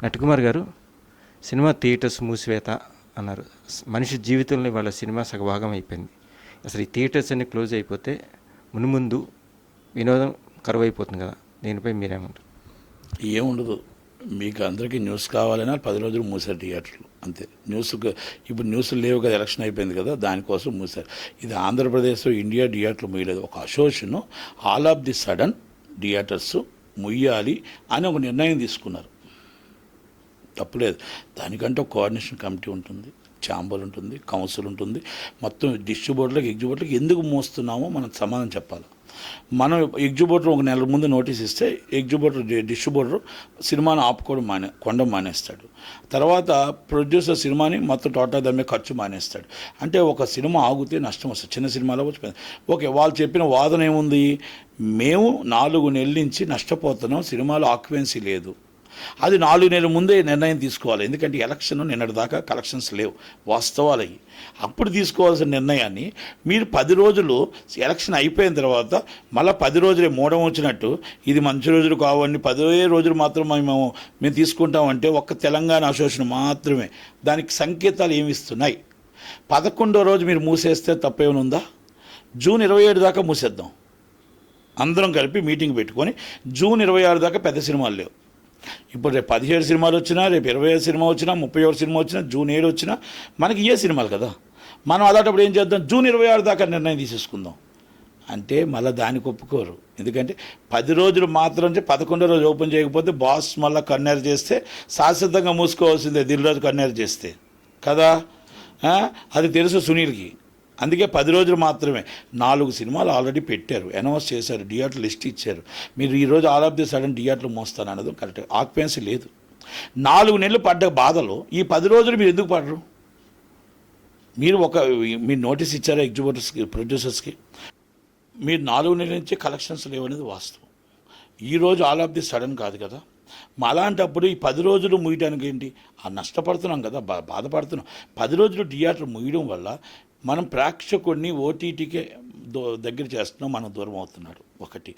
నటికుమార్ గారు, cinema theatres మూసివేత అన్నారు. మనిషి జీవితంలో వాళ్ళ సినిమా సగభాగం అయిపోయింది. అసలు ఈ థియేటర్స్ అన్ని క్లోజ్ అయిపోతే మున్ముందు వినోదం కరువైపోతుంది కదా, దీనిపై మీరేమంటారు? ఏముండదు, మీకు అందరికీ న్యూస్ కావాలన్నా 10 రోజులు మూసారు థియేటర్లు, అంతే. ఇప్పుడు న్యూస్లు లేవు కదా, ఎలక్షన్ అయిపోయింది కదా, దానికోసం మూసారు. ఇది ఆంధ్రప్రదేశ్లో ఇండియా థియేటర్లు ముయ్యలేదు. ఒక association all of the sudden theatres ముయ్యాలి అని ఒక నిర్ణయం తీసుకున్నారు. తప్పులేదు. దానికంటే ఒక కోఆర్డినేషన్ కమిటీ ఉంటుంది, ఛాంబర్ ఉంటుంది, కౌన్సిల్ ఉంటుంది. మొత్తం డిస్ట్రిబ్యూటర్లకు ఎగ్జిబ్యూటర్లకు ఎందుకు మోస్తున్నామో మనం సమాధానం చెప్పాలి. మనం ఎగ్జిబ్యూటర్ ఒక నెల ముందు నోటీస్ ఇస్తే డిస్ట్రిబ్యూటర్ సినిమాని కొండం మానేస్తాడు. తర్వాత ప్రొడ్యూసర్ సినిమాని మొత్తం టోటల్ దాని మీద ఖర్చు మానేస్తాడు. అంటే ఒక సినిమా ఆగితే నష్టం వస్తుంది. చిన్న సినిమాలో ఓకే, వాళ్ళు చెప్పిన వాదన ఏముంది? మేము 4 నెలల నుంచి నష్టపోతున్నాం, సినిమాలో ఆక్యుపెన్సీ లేదు. అది 4 నెలల ముందే నిర్ణయం తీసుకోవాలి. ఎందుకంటే ఎలక్షన్ నిన్నటి దాకా కలెక్షన్స్ లేవు, వాస్తవాలు అయ్యి. అప్పుడు తీసుకోవాల్సిన నిర్ణయాన్ని మీరు 10 రోజులు ఎలక్షన్ అయిపోయిన తర్వాత మళ్ళీ 10 రోజులే మూడం వచ్చినట్టు ఇది మంచి రోజులు కావండి 10 రోజులు మాత్రం మేము తీసుకుంటామంటే ఒక్క తెలంగాణ అసోసియేషన్ మాత్రమే. దానికి సంకేతాలు ఏమి ఇస్తున్నాయి? 11వ రోజు మీరు మూసేస్తే తప్పేమైనా ఉందా? జూన్ 27 దాకా మూసేద్దాం, అందరం కలిపి మీటింగ్ పెట్టుకొని. జూన్ 26 దాకా పెద్ద సినిమాలు లేవు. ఇప్పుడు రేపు 17 సినిమాలు వచ్చినా, రేపు 25 సినిమా వచ్చినా, 31 సినిమా వచ్చినా, జూన్ 7 వచ్చినా మనకి ఇయే సినిమాలు కదా. మనం అలాంటప్పుడు ఏం చేద్దాం? జూన్ 26 దాకా నిర్ణయం తీసేసుకుందాం అంటే మళ్ళీ దానికి ఒప్పుకోరు. ఎందుకంటే 10 రోజులు మాత్రం 11వ రోజు ఓపెన్ చేయకపోతే బాస్ మళ్ళీ కన్నెర చేస్తే శాశ్వతంగా మూసుకోవాల్సిందే, దిల్ రోజు కన్నెర చేస్తే కదా. అది తెలుసు సునీల్కి. అందుకే 10 రోజులు మాత్రమే. 4 సినిమాలు ఆల్రెడీ పెట్టారు, అనౌన్స్ చేశారు, థియేటర్ లిస్ట్ ఇచ్చారు. మీరు ఈరోజు ఆల్ ఆఫ్ ది సడన్ థియేటర్లు మోస్తాను అన్నది కరెక్ట్. ఆక్యుపెన్సీ లేదు. 4 నెలలు పడ్డ బాధలో ఈ 10 రోజులు మీరు ఎందుకు పడరు? మీరు నోటీస్ ఇచ్చారా ఎగ్జిబ్యూటర్స్కి, ప్రొడ్యూసర్స్కి? మీరు 4 నెలల నుంచి కలెక్షన్స్ లేవనేది వాస్తవం. ఈరోజు ఆల్ ఆఫ్ ది సడన్ కాదు కదా. అలాంటప్పుడు ఈ 10 రోజులు ముయ్యడానికి ఏంటి? నష్టపడుతున్నాం కదా, బాధపడుతున్నాం. 10 రోజులు థియేటర్ ముయ్యడం వల్ల మనం ప్రేక్షకుడిని ఓటీటీకే దగ్గర చేస్తున్నాం, మనం దూరం అవుతున్నాడు. ఒకటి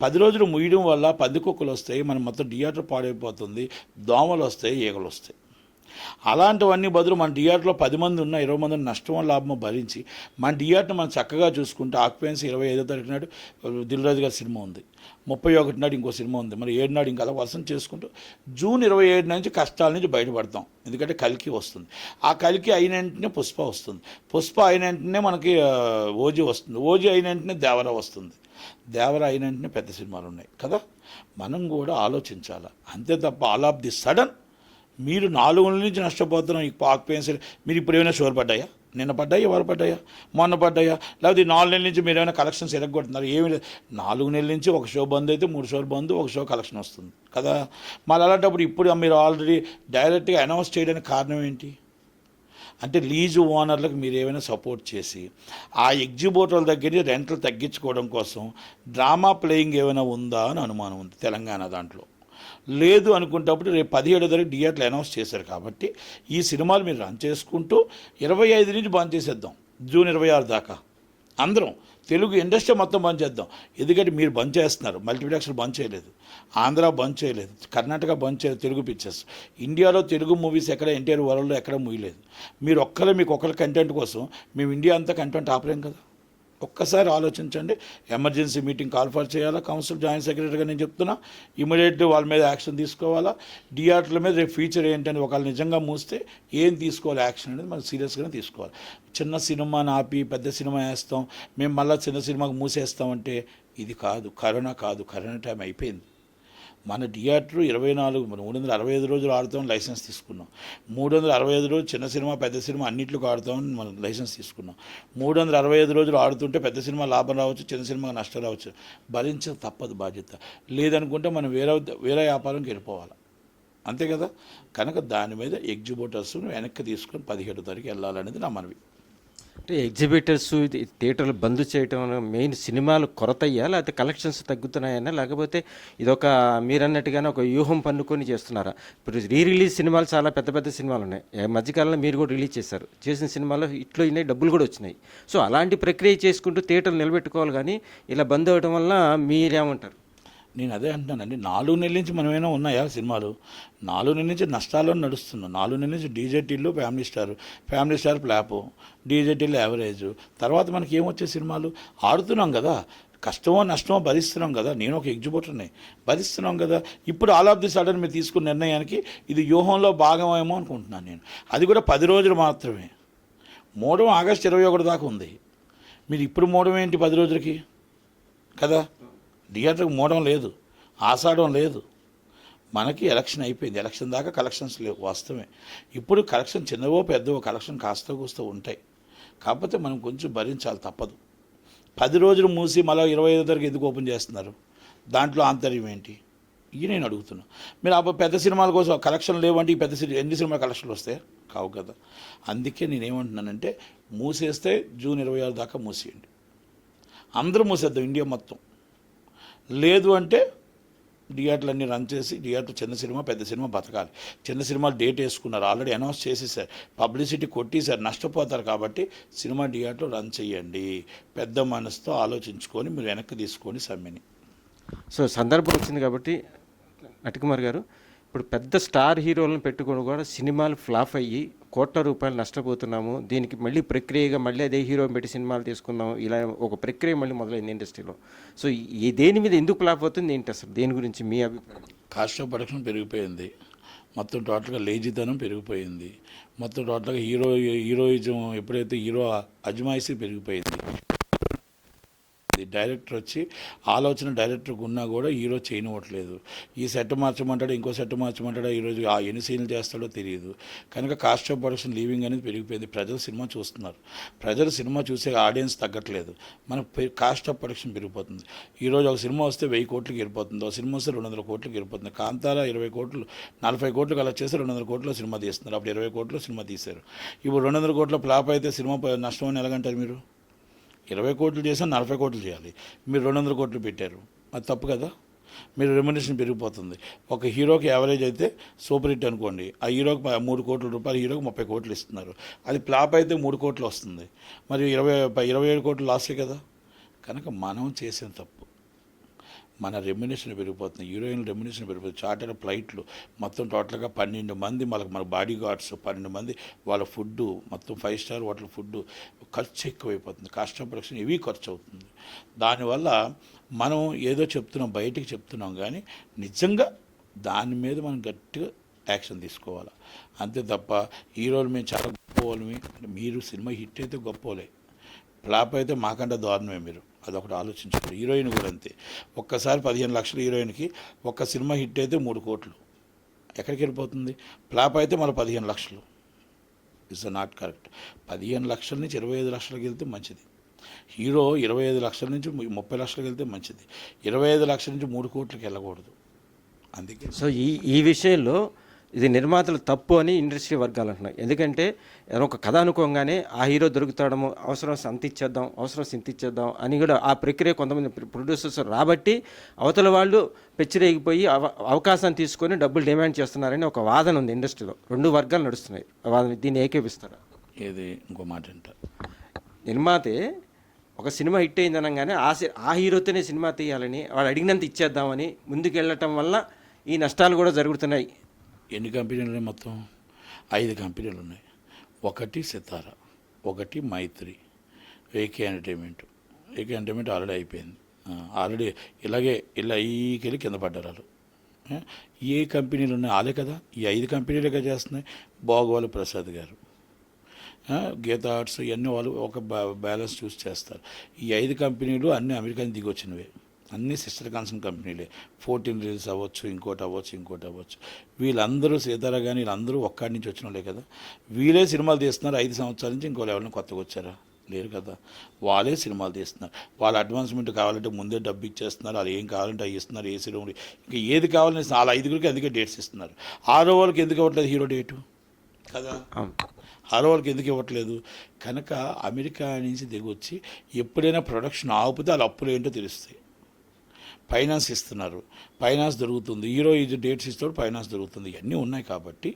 10 రోజులు ముయ్యడం వల్ల పందికొక్కులు వస్తాయి, మనం మొత్తం థియేటర్ పాడైపోతుంది, దోమలు వస్తాయి, ఈగలు వస్తాయి. అలాంటివన్నీ బదులు మన థియేటర్లో 10 మంది ఉన్నా 20 మంది నష్టమో లాభమో భరించి మన థియేటర్ని మనం చక్కగా చూసుకుంటే ఆక్యుపెన్సీ 25వ తారీఖు నాడు దిల్ రాజు గారి సినిమా ఉంది, 31 నాడు ఇంకో సినిమా ఉంది, మరి 7 నాడు ఇంకా అలా వర్షం చేసుకుంటూ జూన్ 27 నుంచి కష్టాల నుంచి బయటపడతాం. ఎందుకంటే కల్కి వస్తుంది. ఆ కల్కి అయిన వెంటనే పుష్ప వస్తుంది, పుష్ప అయిన వెంటనే మనకి ఓజీ వస్తుంది, ఓజీ అయిన వెంటనే దేవర వస్తుంది, దేవర అయిన వెంటనే పెద్ద సినిమాలు ఉన్నాయి కదా. మనం కూడా ఆలోచించాలి, అంతే తప్ప ఆల్ ఆఫ్ ది సడన్ మీరు 4 నెలల నుంచి నష్టపోతున్నాం. ఈ ఆక్యుపెన్సీ మీరు ఇప్పుడు ఏమైనా షోర్ పడ్డాయా? నిన్న పడ్డాయా, ఎవరు పడ్డాయా, మొన్న పడ్డాయా? లేకపోతే 4 నెలల నుంచి మీరు ఏమైనా కలెక్షన్స్ ఎరగొడుతున్నారు? ఏమి లేదు. 4 నెలల నుంచి ఒక షో బంద్ అయితే 3 షోలు బంద్, ఒక షో కలెక్షన్ వస్తుంది కదా. మళ్ళీ అలాంటప్పుడు ఇప్పుడు మీరు ఆల్రెడీ డైరెక్ట్గా అనౌన్స్ చేయడానికి కారణం ఏంటి? అంటే లీజు ఓనర్లకు మీరు ఏమైనా సపోర్ట్ చేసి ఆ ఎగ్జిబ్యూటర్ల దగ్గర రెంట్లు తగ్గించుకోవడం కోసం డ్రామా ప్లేయింగ్ ఏమైనా ఉందా అని అనుమానం ఉంది తెలంగాణ దాంట్లో. లేదు అనుకుంటప్పుడు రేపు 17వ తారీఖు థియేటర్లు అనౌన్స్ చేశారు కాబట్టి ఈ సినిమాలు మీరు రన్ చేసుకుంటూ 25 నుంచి బంద్ చేసేద్దాం, జూన్ 26 దాకా అందరం తెలుగు ఇండస్ట్రీ మొత్తం బంద్ చేద్దాం. ఎందుకంటే మీరు బంద్ చేస్తున్నారు, మల్టీప్లెక్స్లు బంద్ చేయలేదు, ఆంధ్ర బంద్ చేయలేదు, కర్ణాటక బంద్ చేయలేదు. తెలుగు పిక్చర్స్ ఇండియాలో తెలుగు మూవీస్ ఎక్కడ ఎన్టీఆర్ వరల్డ్లో ఎక్కడ మూయలేదు. మీరు మీకు ఒక్కరి కంటెంట్ కోసం మేము ఇండియా అంతా కంటెంట్ ఆపలేం కదా. ఒక్కసారి ఆలోచించండి. ఎమర్జెన్సీ మీటింగ్ కాల్ఫర్ చేయాలా, కౌన్సిల్ జాయింట్ సెక్రటరీగా నేను చెప్తున్నా, ఇమీడియట్ వాళ్ళ మీద యాక్షన్ తీసుకోవాలా. థియేటర్ల మీద రేపు ఫ్యూచర్ ఏంటని ఒకళ్ళు నిజంగా మూస్తే ఏం తీసుకోవాలి యాక్షన్ అనేది మనం సీరియస్గానే తీసుకోవాలి. చిన్న సినిమాని ఆపి పెద్ద సినిమా వేస్తాం, మేము మళ్ళీ చిన్న సినిమాకి మూసేస్తామంటే ఇది కాదు. కరోనా టైం అయిపోయింది. మన థియేటర్ 365 రోజులు ఆడుతామని లైసెన్స్ తీసుకున్నాం. 365 రోజులు చిన్న సినిమా పెద్ద సినిమా అన్నింటికి ఆడుతామని మనం లైసెన్స్ తీసుకున్నాం. 365 రోజులు ఆడుతుంటే పెద్ద సినిమా లాభం రావచ్చు, చిన్న సినిమా నష్టం రావచ్చు. భరించ తప్పదు బాధ్యత. లేదనుకుంటే మనం వేరే వ్యాపారంకి వెళ్ళిపోవాలి, అంతే కదా. కనుక దాని మీద ఎగ్జిబ్యూటర్స్ను వెనక్కి తీసుకొని 17వ తారీఖు వెళ్ళాలనేది నా మనవి. అంటే ఎగ్జిబిటర్స్ థియేటర్లు బంద్ చేయటం మెయిన్ సినిమాలు కొరతయ్యా, లేకపోతే కలెక్షన్స్ తగ్గుతున్నాయన్నా, లేకపోతే ఇదొక మీరన్నట్టుగానే ఒక వ్యూహం పన్నుకొని చేస్తున్నారా? ఇప్పుడు రిలీజ్ సినిమాలు చాలా పెద్ద పెద్ద సినిమాలు ఉన్నాయి, మధ్యకాలంలో మీరు కూడా రిలీజ్ చేశారు, చేసిన సినిమాలు హిట్లు అయినాయి, డబ్బులు కూడా వచ్చినాయి. సో అలాంటి ప్రక్రియ చేసుకుంటూ థియేటర్లు నిలబెట్టుకోవాలి, కానీ ఇలా బంద్ అవ్వడం వల్ల మీరేమంటారు? నేను అదే అంటున్నానండి, 4 నెలల నుంచి మనమేమైనా ఉన్నాయా సినిమాలు? 4 నెలల నుంచి నష్టాల్లో నడుస్తున్నాం. 4 నెలల నుంచి డీజేటీల్లో ఫ్యామిలీ స్టార్ ఫ్లాపు, డీజేటీల్లో యావరేజ్. తర్వాత మనకి ఏమొచ్చే సినిమాలు? ఆడుతున్నాం కదా, కష్టమో నష్టమో భరిస్తున్నాం కదా. నేను ఒక ఎగ్జిబిటర్ని, భరిస్తున్నాం కదా. ఇప్పుడు ఆల్ ఆఫ్ ది సడన్ మీరు తీసుకున్న నిర్ణయానికి ఇది వ్యూహంలో భాగమేమో అనుకుంటున్నాను నేను. అది కూడా 10 రోజులు మాత్రమే. మోడం ఆగస్టు 21 దాకా ఉంది. మీరు ఇప్పుడు మోడం ఏంటి 10 రోజులకి కదా? థియేటర్కి మోడం లేదు, ఆషాఢం లేదు. మనకి ఎలక్షన్ అయిపోయింది. ఎలక్షన్ దాకా కలెక్షన్స్ లేవు, వాస్తవమే. ఇప్పుడు కలెక్షన్ చిన్నవో పెద్దవో కలెక్షన్ కాస్త కూస్తూ ఉంటాయి. కాకపోతే మనం కొంచెం భరించాలి, తప్పదు. 10 రోజులు మూసి మళ్ళీ 25 తారీఖు ఎందుకు ఓపెన్ చేస్తున్నారు? దాంట్లో ఆంతర్యం ఏంటి? ఇవి నేను అడుగుతున్నా. మీరు ఆ పెద్ద సినిమాల కోసం కలెక్షన్ లేవంటే ఈ పెద్ద ఎన్ని సినిమా కలెక్షన్లు వస్తాయి? కావు కదా. అందుకే నేనేమంటున్నానంటే, మూసేస్తే జూన్ 26 దాకా మూసేయండి, అందరూ మూసేద్దాం ఇండియా మొత్తం. లేదు అంటే థియేటర్లన్నీ రన్ చేసి, థియేటర్ చిన్న సినిమా పెద్ద సినిమా బతకాలి. చిన్న సినిమాలు డేట్ వేసుకున్నారు, ఆల్రెడీ అనౌన్స్ చేసేసారు, పబ్లిసిటీ కొట్టేశారు, నష్టపోతారు. కాబట్టి సినిమా థియేటర్ రన్ చేయండి. పెద్ద మనసుతో ఆలోచించుకొని మీరు వెనక్కి తీసుకొని సమ్మెని. సో సందర్భం వచ్చింది కాబట్టి నటికుమార్ గారు, ఇప్పుడు పెద్ద స్టార్ హీరోలను పెట్టుకొని కూడా సినిమాలు ఫ్లాప్ అయ్యి కోట్ల రూపాయలు నష్టపోతున్నాము. దీనికి మళ్ళీ ప్రక్రియగా మళ్ళీ అదే హీరో పెట్టి సినిమాలు తీసుకుందాం, ఇలా ఒక ప్రక్రియ మళ్ళీ మొదలైంది ఇండస్ట్రీలో. సో ఈ దేని మీద ఎందుకు ఫ్లాప్ అవుతుంది ఏంటి అసలు? దేని గురించి మీ అభిప్రాయం? కాస్ట్ ఆఫ్ ప్రొడక్షన్ పెరిగిపోయింది, మొత్తం టోటల్గా లేజీతనం పెరిగిపోయింది, మొత్తం టోటల్గా హీరోయిజం ఎప్పుడైతే హీరో అజమాయిషీ పెరిగిపోయింది. డైరెక్టర్ వచ్చి ఆలోచన డైరెక్టర్కి ఉన్నా కూడా హీరో చేయనివ్వట్లేదు. ఈ సెట్ మార్చమంటాడు, ఇంకో సెట్ మార్చమంటాడు, ఈరోజు ఆ ఎన్ని సీన్లు చేస్తాడో తెలియదు. కనుక కాస్ట్ ఆఫ్ ప్రొడక్షన్ లీవింగ్ అనేది పెరిగిపోయింది. ప్రజలు సినిమా చూస్తున్నారు, ప్రజలు సినిమా చూసే ఆడియన్స్ తగ్గట్లేదు, మన కాస్ట్ ఆఫ్ ప్రొడక్షన్ పెరిగిపోతుంది. ఈరోజు ఒక సినిమా వస్తే 1000 కోట్లకి వెళ్ళిపోతుంది, ఒక సినిమా వస్తే 200 కోట్లకి వెళ్ళిపోతుంది. కాంతారా 20 కోట్లు 40 కోట్లు కలెక్ట్ చేస్తే 200 కోట్ల సినిమా తీస్తున్నారు. అప్పుడు 20 కోట్ల సినిమా తీశారు. ఇప్పుడు 200 కోట్ల ఫ్లాప్ అయితే సినిమా నష్టం అని ఎలాగంటారు మీరు? 20 కోట్లు చేసినా 40 కోట్లు చేయాలి, మీరు 200 కోట్లు పెట్టారు, అది తప్పు కదా. మీరు రెమ్యునరేషన్ పెరిగిపోతుంది. ఒక హీరోకి యావరేజ్ అయితే సూపర్ హిట్ అనుకోండి, ఆ హీరోకి 3 కోట్ల రూపాయలు, హీరోకి 30 కోట్లు ఇస్తున్నారు. అది ఫ్లాప్ అయితే 3 కోట్లు వస్తుంది, మరి 27 కోట్లు లాసే కదా. కనుక మనం చేసిన తప్పు, మన రెమ్యునేషన్ పెరిగిపోతుంది, హీరోయిన్ రెమ్యునేషన్ పెరిగిపోతుంది. చార్టర్ ఫ్లైట్లు మొత్తం టోటల్గా 12 మంది, మన బాడీ గార్డ్స్ 12 మంది, వాళ్ళ ఫుడ్డు మొత్తం 5 స్టార్ హోటల్ ఫుడ్డు, ఖర్చు ఎక్కువైపోతుంది. కాస్ట్ ఆఫ్ ప్రొడక్షన్ ఇవి ఖర్చు అవుతుంది. దానివల్ల మనం ఏదో చెప్తున్నాం, బయటికి చెప్తున్నాం, కానీ నిజంగా దాని మీద మనం గట్టిగా యాక్షన్ తీసుకోవాలి. అంతే తప్ప హీరోలు మేము చాలా గొప్పవాళ్ళమి, మీరు సినిమా హిట్ అయితే గొప్పలే, ఫ్లాప్ అయితే మాకంటే దారుణమే. మీరు అదొకటి ఆలోచించుకోండి. హీరోయిన్ కూడా అంతే. ఒక్కసారి 15 లక్షలు హీరోయిన్కి, ఒక్క సినిమా హిట్ అయితే 3 కోట్లు ఎక్కడికి వెళ్ళిపోతుంది? ఫ్లాప్ అయితే మళ్ళీ 15 లక్షలు. It's not correct. 15 లక్షల నుంచి 25 లక్షలకు వెళ్తే మంచిది. హీరో 25 లక్షల నుంచి 30 లక్షలకు వెళ్తే మంచిది. 25 లక్షల నుంచి 3 కోట్లకి వెళ్ళకూడదు. అందుకే సో ఈ విషయంలో ఇది నిర్మాతలు తప్పు అని ఇండస్ట్రీ వర్గాలు అంటున్నాయి. ఎందుకంటే ఒక కథ అనుకోగానే ఆ హీరో దొరుకుతాడము, అవసరం అంత ఇచ్చేద్దాం, అవసరం సింత ఇచ్చేద్దాం అని కూడా ఆ ప్రక్రియ కొంతమంది ప్రొడ్యూసర్స్ రాబట్టి అవతల వాళ్ళు పెచ్చిరేగిపోయి అవకాశాన్ని తీసుకొని డబ్బులు డిమాండ్ చేస్తున్నారని ఒక వాదన ఉంది ఇండస్ట్రీలో. 2 వర్గాలు నడుస్తున్నాయి. దీన్ని ఏకేపిస్తారా? ఏది ఇంకో మాట అంట, నిర్మాతే ఒక సినిమా హిట్ అయింది అనగానే ఆ హీరోతోనే సినిమా తీయాలని, వాడు అడిగినంత ఇచ్చేద్దామని ముందుకు వెళ్ళటం వల్ల ఈ నష్టాలు కూడా జరుగుతున్నాయి. ఎన్ని కంపెనీలు ఉన్నాయి? మొత్తం 5 కంపెనీలు ఉన్నాయి. ఒకటి సితారా, ఒకటి మైత్రి, ఏకే ఎంటర్టైన్మెంట్ ఆల్రెడీ అయిపోయింది. ఆల్రెడీ ఇలా ఈకెళ్ళి కింద పడ్డారు వాళ్ళు. ఏ కంపెనీలు ఉన్నాయి? ఆలే కదా, ఈ 5 కంపెనీలుగా చేస్తున్నాయి. బాగోవాలి ప్రసాద్ గారు, గీతా ఆర్ట్స్, ఇవన్నీ వాళ్ళు ఒక బ్యాలెన్స్ చూసి చేస్తారు. ఈ 5 కంపెనీలు అన్నీ అమెరికా నుంచి దిగి వచ్చినవే, అన్నీ సిస్టర్ కన్సర్న్ కంపెనీలే. 14 రీల్స్ అవ్వచ్చు, ఇంకోటి అవ్వచ్చు. వీళ్ళందరూ సీతారా కానీ వీళ్ళందరూ ఒక్కడి నుంచి వచ్చిన వాళ్ళే కదా. వీళ్ళే సినిమాలు తీస్తున్నారు. 5 సంవత్సరాల నుంచి ఇంకో ఎవరైనా కొత్తగా వచ్చారా? లేరు కదా. వాళ్ళే సినిమాలు తీస్తున్నారు. వాళ్ళ అడ్వాన్స్మెంట్ కావాలంటే ముందే డబ్బు ఇచ్చేస్తున్నారు. వాళ్ళు ఏం కావాలంటే అవి ఇస్తున్నారు. ఏ సినిమా ఇంకా ఏది కావాలని వాళ్ళ 5గురికి అందుకే డేట్స్ ఇస్తున్నారు. 6వ వాళ్ళకి ఎందుకు ఇవ్వట్లేదు హీరో డేటు కదా? 6వ వాళ్ళకి ఎందుకు ఇవ్వట్లేదు? కనుక అమెరికా నుంచి దిగొచ్చి ఎప్పుడైనా ప్రొడక్షన్ ఆపితే వాళ్ళ అప్పులు ఏంటో తెలుస్తాయి. ఫైనాన్స్ ఇస్తున్నారు, ఫైనాన్స్ దొరుకుతుంది. హీరో ఇది డేట్స్ ఇస్తాడు, ఫైనాన్స్ దొరుకుతుంది. ఇవన్నీ ఉన్నాయి కాబట్టి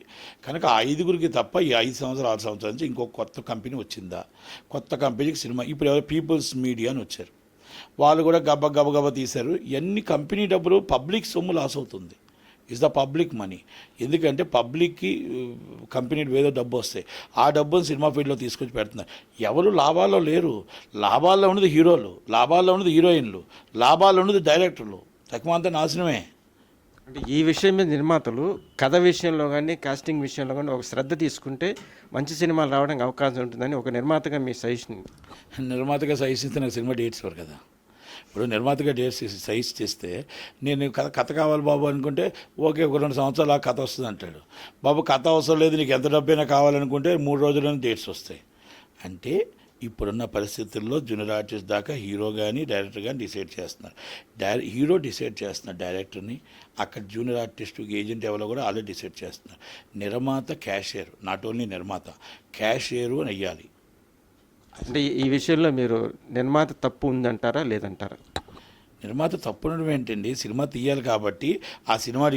కనుక 5గురికి తప్ప ఈ 5 సంవత్సరాలు 6 సంవత్సరాల నుంచి ఇంకో కొత్త కంపెనీ వచ్చిందా? కొత్త కంపెనీకి సినిమా ఇప్పుడు ఎవరు పీపుల్స్ మీడియా అని వచ్చారు. వాళ్ళు కూడా గబ తీశారు. ఇవన్నీ కంపెనీ డబ్బులు, పబ్లిక్ సొమ్ము లాస్ అవుతుంది. Is the public money. ఎందుకంటే పబ్లిక్కి కంపెనీ ఏదో డబ్బు వస్తాయి, ఆ డబ్బును సినిమా ఫీల్డ్లో తీసుకొచ్చి పెడుతున్నారు. ఎవరు లాభాల్లో లేరు. లాభాల్లో ఉన్నది హీరోలు, లాభాల్లో ఉన్నది హీరోయిన్లు, లాభాల్లో ఉన్నది డైరెక్టర్లు. తక్కువ అంతా నాశనమే. అంటే ఈ విషయం మీద నిర్మాతలు కథ విషయంలో కానీ కాస్టింగ్ విషయంలో కానీ ఒక శ్రద్ధ తీసుకుంటే మంచి సినిమాలు రావడానికి అవకాశం ఉంటుందని ఒక నిర్మాతగా మీ సజెషన్. నిర్మాతగా సజెస్ట్ నాకు సినిమా డేట్స్ వరకు కదా. ఇప్పుడు నిర్మాతగా డేట్స్ సజెస్ట్ చేస్తే నేను కథ కావాలి బాబు అనుకుంటే ఓకే, ఒక 2 సంవత్సరాలు ఆ కథ వస్తుంది అంటాడు. బాబు కథ అవసరం లేదు, నీకు ఎంత డబ్బైనా కావాలనుకుంటే 3 రోజుల్లోనే డేట్స్ వస్తాయి. అంటే ఇప్పుడున్న పరిస్థితుల్లో జూనియర్ ఆర్టిస్ట్ దాకా హీరో కానీ డైరెక్టర్ కానీ డిసైడ్ చేస్తున్నారు. హీరో డిసైడ్ చేస్తున్నారు డైరెక్టర్ని, అక్కడ జూనియర్ ఆర్టిస్ట్ ఏజెంట్ ఎవరో కూడా ఆల్రెడీ డిసైడ్ చేస్తున్నారు. నిర్మాత క్యాషియర్, నాట్ ఓన్లీ నిర్మాత, క్యాషియరు అని అయ్యాలి. అంటే ఈ విషయంలో మీరు నిర్మాత తప్పు ఉందంటారా లేదంటారా? నిర్మాత తప్పునడం ఏంటండి, సినిమా తీయాలి కాబట్టి ఆ సినిమా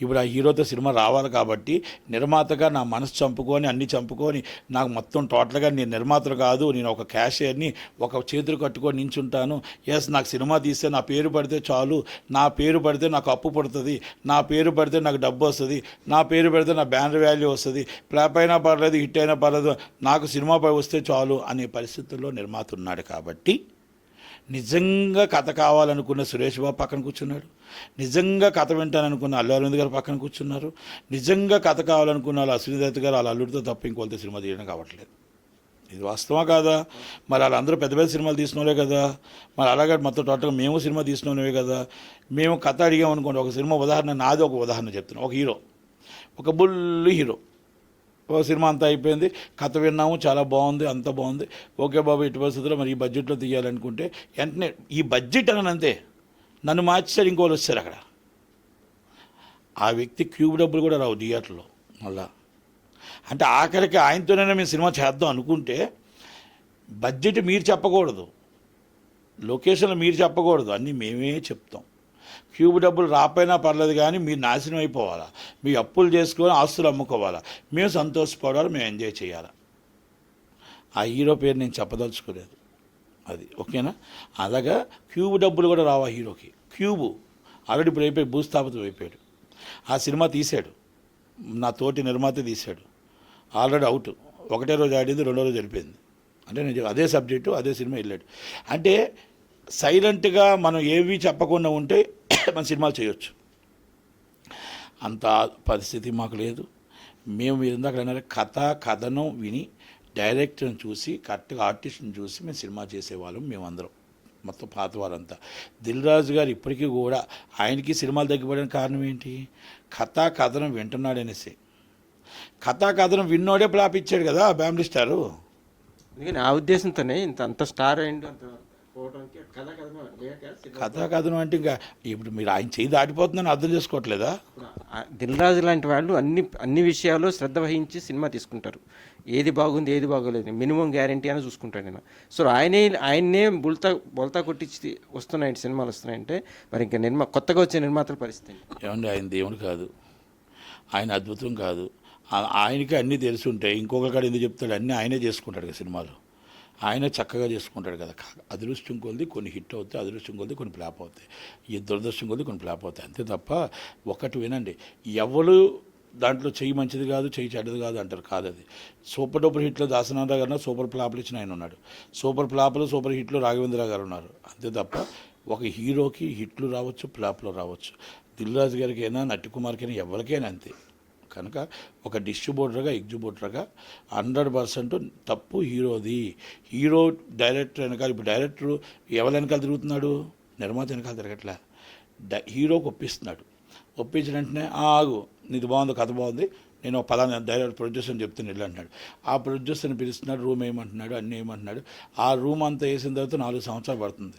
ఇప్పుడు ఆ హీరోతో సినిమా రావాలి కాబట్టి నిర్మాతగా నా మనసు చంపుకొని అన్ని చంపుకొని నాకు మొత్తం టోటల్గా నేను నిర్మాతలు కాదు, నేను ఒక క్యాషియర్ని, ఒక చేతులు కట్టుకొని నించుంటాను. ఎస్, నాకు సినిమా తీస్తే నా పేరు పడితే చాలు, నా పేరు పడితే నాకు అప్పు పడుతుంది, నా పేరు పడితే నాకు డబ్బు వస్తుంది, నా పేరు పెడితే నా బ్యానర్ వాల్యూ వస్తుంది, ఫ్లాప్ అయినా పర్లేదు హిట్ అయినా పర్లేదు, నాకు సినిమా వస్తే చాలు అనే పరిస్థితుల్లో నిర్మాత ఉన్నాడు. కాబట్టి నిజంగా కథ కావాలనుకున్న సురేష్ బాబు పక్కన కూర్చున్నాడు, నిజంగా కథ వింటాననుకున్న అల్లు అరవింద్ గారు పక్కన కూర్చున్నారు, నిజంగా కథ కావాలనుకున్న వాళ్ళు అశ్విని దత్ గారు వాళ్ళ అల్లుడితో తప్ప ఇంకొంత సినిమా తీయడం కావట్లేదు. ఇది వాస్తవా కాదా? మరి వాళ్ళందరూ పెద్ద పెద్ద సినిమాలు తీసినోలే కదా. మరి అలాగే మొత్తం టోటల్గా మేము సినిమా తీసినోనే కదా. మేము కథ అడిగామనుకోండి, ఒక సినిమా ఉదాహరణ, నాది ఒక ఉదాహరణ చెప్తున్నాను. ఒక హీరో, ఒక బుల్లి హీరో, ఓ సినిమా అంతా అయిపోయింది, కథ విన్నాము, చాలా బాగుంది, అంత బాగుంది, ఓకే బాబు ఇటు పరిస్థితుల్లో మరి ఈ బడ్జెట్లో తీయాలనుకుంటే వెంటనే ఈ బడ్జెట్ అని అంతే నన్ను మార్చారు, ఇంకోళ్ళు వచ్చారు అక్కడ. ఆ వ్యక్తి క్యూబ్ డబ్బులు కూడా రావు థియేటర్లో మళ్ళా. అంటే ఆఖరికి ఆయనతోనే మేము సినిమా చేద్దాం అనుకుంటే బడ్జెట్ మీరు చెప్పకూడదు, లొకేషన్లు మీరు చెప్పకూడదు, అన్నీ మేమే చెప్తాం. క్యూబ్ డబ్బులు రాపోయినా పర్లేదు కానీ మీరు నాశనం అయిపోవాలా, మీ అప్పులు చేసుకొని ఆస్తులు అమ్ముకోవాలా, మేము సంతోషపడాలి, మేము ఎంజాయ్ చేయాలా. ఆ హీరో పేరు నేను చెప్పదలుచుకోలేదు, అది ఓకేనా. అలాగా క్యూబ్ డబ్బులు కూడా రావా హీరోకి. క్యూబు ఆల్రెడీ ఇప్పుడు అయిపోయి భూస్థాపితం అయిపోయాడు. ఆ సినిమా తీశాడు, నా తోటి నిర్మాత తీశాడు, ఆల్రెడీ అవుట్. ఒకటే రోజు ఆడింది, 2వ రోజు వెళ్ళిపోయింది. అంటే నేను అదే సబ్జెక్టు అదే సినిమా వెళ్ళాడు. అంటే సైలెంట్గా మనం ఏవి చెప్పకుండా ఉంటే మన సినిమాలు చేయొచ్చు. అంత పరిస్థితి మాకు లేదు. మేము ఇందాక అన్నారు, కథనం విని డైరెక్టర్ని చూసి కరెక్ట్గా ఆర్టిస్ట్ని చూసి మేము సినిమా చేసేవాళ్ళం. మేమందరం మొత్తం పాత వాళ్ళంతా. దిల్ రాజు గారు ఇప్పటికీ కూడా ఆయనకి సినిమాలు తగ్గిపోవడానికి కారణం ఏంటి? కథనం వింటున్నాడనేసి. కథనం విన్నోడే ఫ్లాప్ ఇచ్చాడు కదా ఫ్యామిలీ స్టారు. అందుకని ఆ ఉద్దేశంతోనే అంత స్టార్ అయింది. కథనం అంటే ఇంకా ఇప్పుడు మీరు ఆయన చేయి దాటిపోతుందని అర్థం చేసుకోవట్లేదా? దిల్ రాజు లాంటి వాళ్ళు అన్ని విషయాల్లో శ్రద్ధ వహించి సినిమా తీసుకుంటారు. ఏది బాగుంది ఏది బాగోలేదు మినిమం గ్యారంటీ అని చూసుకుంటాడు నేను. సో ఆయన్నే బొల్తా కొట్టించి వస్తున్నాయండి సినిమాలు వస్తున్నాయంటే మరి ఇంకా కొత్తగా వచ్చే నిర్మాతల పరిస్థితి ఏమండి? ఆయన దేవుడు కాదు, ఆయన అద్భుతం కాదు. ఆయనకి అన్నీ తెలిసి ఉంటాయి. ఇంకొకరికాడు ఎందుకు చెప్తాడు? అన్నీ ఆయనే చేసుకుంటాడు కదా సినిమాలు, ఆయన చక్కగా చేసుకుంటాడు కదా. అదృష్టం కొద్ది కొన్ని హిట్ అవుతాయి, అదృష్టం కొద్ది కొన్ని ఫ్లాప్ అవుతాయి, ఈ దురదృష్టం కొద్ది కొన్ని ఫ్లాప్ అవుతాయి, అంతే తప్ప. ఒకటి వినండి, ఎవరు దాంట్లో చెయ్యి మంచిది కాదు చెయ్యి చెడ్డది కాదు అంటారు, కాదు. అది సూపర్ డూపర్ హిట్లో దాసనారాయణ గారు సూపర్ ఫ్లాప్లు ఇచ్చిన ఆయన ఉన్నాడు, సూపర్ ఫ్లాప్లు సూపర్ హిట్లు రాఘవేంద్ర గారు ఉన్నారు, అంతే తప్ప ఒక హీరోకి హిట్లు రావచ్చు ఫ్లాప్లు రావచ్చు. దిల్ రాజు గారికి అయినా నట్టికుమార్కైనా ఎవరికైనా అంతే. కనుక ఒక డిస్ట్రిబ్యూటర్గా ఎగ్జిబ్యూటర్గా 100% తప్పు హీరోది. హీరో డైరెక్టర్ వెనకాల, ఇప్పుడు డైరెక్టర్ ఎవరి వెనకాల తిరుగుతున్నాడు? నిర్మాత వెనకాల తిరగట్లే, హీరోకి ఒప్పిస్తున్నాడు. ఒప్పించిన వెంటనే ఆగు, నీది బాగుంది, కథ బాగుంది, నేను పలానా డైరెక్టర్ ప్రొడ్యూసర్ని చెప్తాను ఇల్లు అంటున్నాడు. ఆ ప్రొడ్యూసర్ని పిలుస్తున్నాడు, రూమ్ ఏమంటున్నాడు, అన్నీ ఏమంటున్నాడు. ఆ రూమ్ అంతా వేసిన తర్వాత 4 సంవత్సరాలు పడుతుంది.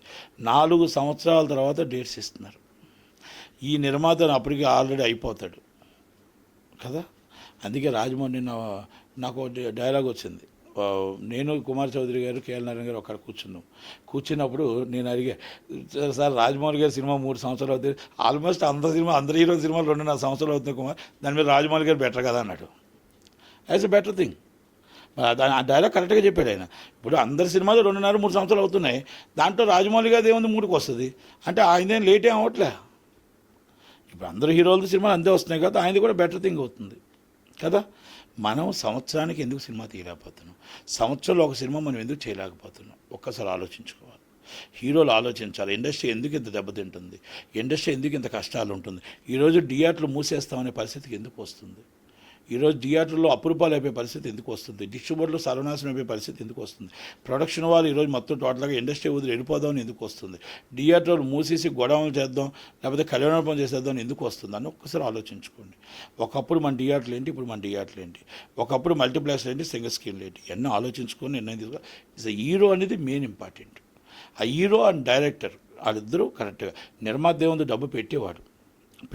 4 సంవత్సరాల తర్వాత డేట్స్ ఇస్తున్నారు. ఈ నిర్మాత అప్పటికి ఆల్రెడీ అయిపోతాడు కదా. అందుకే రాజమౌళి నాకు డైలాగ్ వచ్చింది. నేను కుమార్ చౌదరి గారు కేఎల్ నారాయణ గారు అక్కడ కూర్చున్నప్పుడు నేను అడిగా, సార్ రాజమౌళి గారి సినిమా 3 సంవత్సరాలు అవుతుంది, ఆల్మోస్ట్ అందరి హీరో సినిమాలు 2.5 సంవత్సరాలు అవుతుంది కుమార్, దాని మీద రాజమౌళి గారు బెటర్ కదా అన్నాడు. As a better thing. ఆ డైలాగ్ కరెక్ట్గా చెప్పాడు ఆయన. ఇప్పుడు అందరి సినిమాలు 2.5-3 సంవత్సరాలు అవుతున్నాయి. దాంట్లో రాజమౌళి గారి ఏముంది 3కి వస్తుంది అంటే ఆయనదేం లేట్ ఏం అవ్వట్లే. ఇప్పుడు అందరు హీరోలది సినిమాలు అంతే వస్తున్నాయి కదా, ఆయనది కూడా బెటర్ థింగ్ అవుతుంది కదా. మనం సంవత్సరానికి ఎందుకు సినిమా తీయలేకపోతున్నాం, సంవత్సరంలో ఒక సినిమా మనం ఎందుకు చేయలేకపోతున్నాం, ఒక్కసారి ఆలోచించుకోవాలి. హీరోలు ఆలోచించాలి. ఇండస్ట్రీ ఎందుకు ఇంత దెబ్బతింటుంది, ఇండస్ట్రీ ఎందుకు ఇంత కష్టాలు ఉంటుంది. ఈరోజు థియేటర్లు మూసేస్తామనే పరిస్థితికి ఎందుకు వస్తుంది, ఈరోజు థియేటర్లో అపురూపాలు అయిపోయే పరిస్థితి ఎందుకు వస్తుంది, డిస్ట్రిబ్యూటర్లు సర్వనాశనం అయిపోయే పరిస్థితి ఎందుకు వస్తుంది, ప్రొడక్షన్ వాళ్ళు ఈరోజు మొత్తం టోటల్గా ఇండస్ట్రీ వదిలి వెళ్ళిపోదామని ఎందుకు వస్తుంది, థియేటర్లు మూసేసి గొడవలు చేద్దాం లేకపోతే కళ్యాణోపం చేసేద్దాం ఎందుకు వస్తుంది అని ఒక్కసారి ఆలోచించుకోండి. ఒకప్పుడు మన థియేటర్లు ఏంటి, ఇప్పుడు మన థియేటర్లు ఏంటి, ఒకప్పుడు మల్టీప్లెక్స్ ఏంటి, సింగిల్ స్క్రీన్లు ఏంటి, ఎన్నో ఆలోచించుకొని నిర్ణయం తీసుకోవాలి. ఇస్ హీరో అనేది మెయిన్ ఇంపార్టెంట్. ఆ హీరో అండ్ డైరెక్టర్ వాళ్ళిద్దరూ కరెక్ట్గా, నిర్మాత దేవుంది డబ్బు పెట్టేవాడు,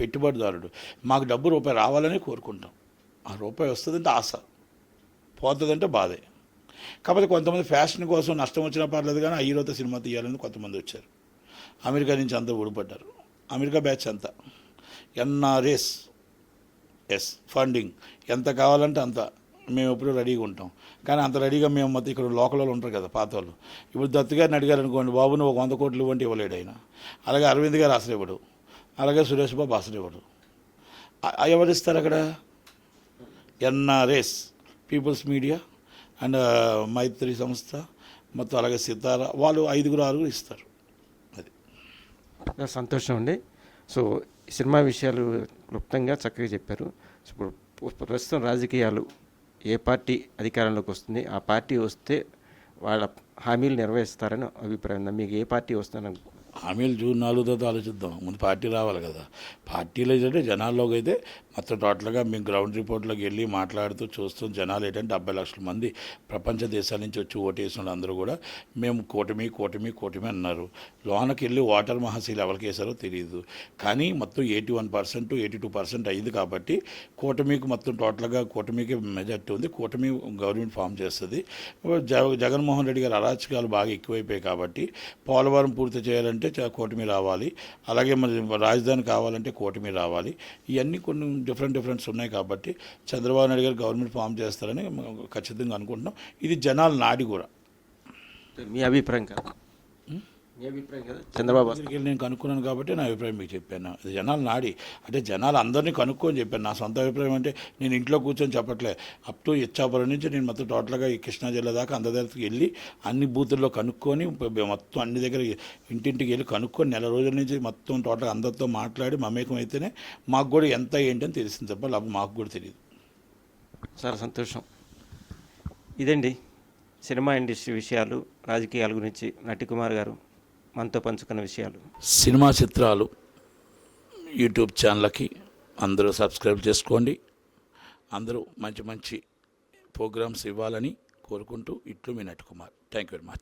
పెట్టుబడిదారుడు. మాకు డబ్బు రూపాయి రావాలని కోరుకుంటాం. ఆ రూపాయి వస్తుందంటే ఆశ, పోతుందంటే బాధే. కాకపోతే కొంతమంది ఫ్యాషన్ కోసం నష్టం వచ్చినా పర్లేదు కానీ ఆ హీరోతో సినిమా తీయాలని కొంతమంది వచ్చారు. అమెరికా నుంచి అందరూ ఊడిపడ్డారు. అమెరికా బ్యాచ్ అంతా ఎన్ఆర్ఎస్ ఫండింగ్ ఎంత కావాలంటే అంత మేము ఎప్పుడు రెడీగా ఉంటాం. కానీ అంత రెడీగా మేము మొత్తం ఇక్కడ లోకల్ వాళ్ళు ఉంటారు కదా పాత వాళ్ళు. ఇప్పుడు దత్తు గారిని అడిగారు అనుకోండి, బాబు నువ్వు 100 కోట్లు ఇవ్వంటే ఇవ్వలేడు ఆయన. అలాగే అరవింద్ గారు అసలు ఇవ్వడు, అలాగే సురేష్ బాబు అసలు ఇవ్వడు. ఎవరిస్తారు అక్కడ? ఎన్ఆర్ఎస్, పీపుల్స్ మీడియా అండ్ మైత్రి సంస్థ మొత్తం, అలాగే సితార, వాళ్ళు 5-6 ఇస్తారు. అది సంతోషం అండి. సో సినిమా విషయాలు క్లుప్తంగా చక్కగా చెప్పారు. సో ఇప్పుడు ప్రస్తుతం రాజకీయాలు ఏ పార్టీ అధికారంలోకి వస్తుంది, ఆ పార్టీ వస్తే వాళ్ళ హామీలు నెరవేరుస్తారని అభిప్రాయం ఉందా? మీకు ఏ పార్టీ వస్తుందని? హామీలు జూన్ 4 తర్వాత ఆలోచిద్దాం, ముందు పార్టీ రావాలి కదా. పార్టీలు ఏంటంటే జనాల్లోకి అయితే మొత్తం టోటల్గా మేము గ్రౌండ్ రిపోర్ట్లోకి వెళ్ళి మాట్లాడుతూ చూస్తూ జనాలు ఏంటంటే 70 లక్షల మంది ప్రపంచ దేశాల నుంచి వచ్చి ఓటేసిన అందరూ కూడా మేము కూటమి అన్నారు. లోనకి వెళ్ళి ఓటర్ మహాశీలు ఎవరికి వేసారో తెలియదు. కానీ మొత్తం 81%, 82% అయింది కాబట్టి కూటమికి మొత్తం టోటల్గా కూటమికి మెజార్టీ ఉంది. కూటమి గవర్నమెంట్ ఫామ్ చేస్తుంది. జగన్మోహన్ రెడ్డి గారు అరాచకాలు బాగా ఎక్కువైపోయాయి కాబట్టి పోలవరం పూర్తి చేయాలంటే కూటమి రావాలి, అలాగే మరి రాజధాని కావాలంటే కూటమి రావాలి. ఇవన్నీ కొన్ని డిఫరెంట్స్ ఉన్నాయి కాబట్టి చంద్రబాబు నాయుడు గారు గవర్నమెంట్ ఫామ్ చేస్తారని ఖచ్చితంగా అనుకుంటున్నాం. ఇది జనాల నాడి కూడా. మీ అభిప్రాయం కాదు, మీ అభిప్రాయం కదా చంద్రబాబు దగ్గరికి నేను కనుక్కున్నాను కాబట్టి నా అభిప్రాయం మీకు చెప్పాను. ఇది జనాలు నాడి అంటే జనాలు అందరినీ కనుక్కొని చెప్పాను. నా సొంత అభిప్రాయం అంటే నేను ఇంట్లో కూర్చొని చెప్పట్లే. అప్ టు ఇచ్చాపురం నుంచి నేను మొత్తం టోటల్గా ఈ కృష్ణా జిల్లా దాకా అందరి దగ్గరికి వెళ్ళి అన్ని బూతుల్లో కనుక్కొని మొత్తం అన్ని దగ్గర ఇంటింటికి వెళ్ళి కనుక్కొని నెల రోజుల నుంచి మొత్తం టోటల్గా అందరితో మాట్లాడి మమేకం అయితేనే మాకు కూడా ఎంత ఏంటని తెలిసింది తప్ప లేకపోతే మాకు కూడా తెలియదు. చాలా సంతోషం. ఇదండి సినిమా ఇండస్ట్రీ విషయాలు, రాజకీయాల గురించి నటికుమార్ గారు మనతో పంచుకున్న విషయాలు. సినిమా చిత్రాలు యూట్యూబ్ ఛానల్కి అందరూ సబ్స్క్రైబ్ చేసుకోండి. అందరూ మంచి ప్రోగ్రామ్స్ ఇవ్వాలని కోరుకుంటూ ఇట్లు మీ Natikumar. Thank you very much.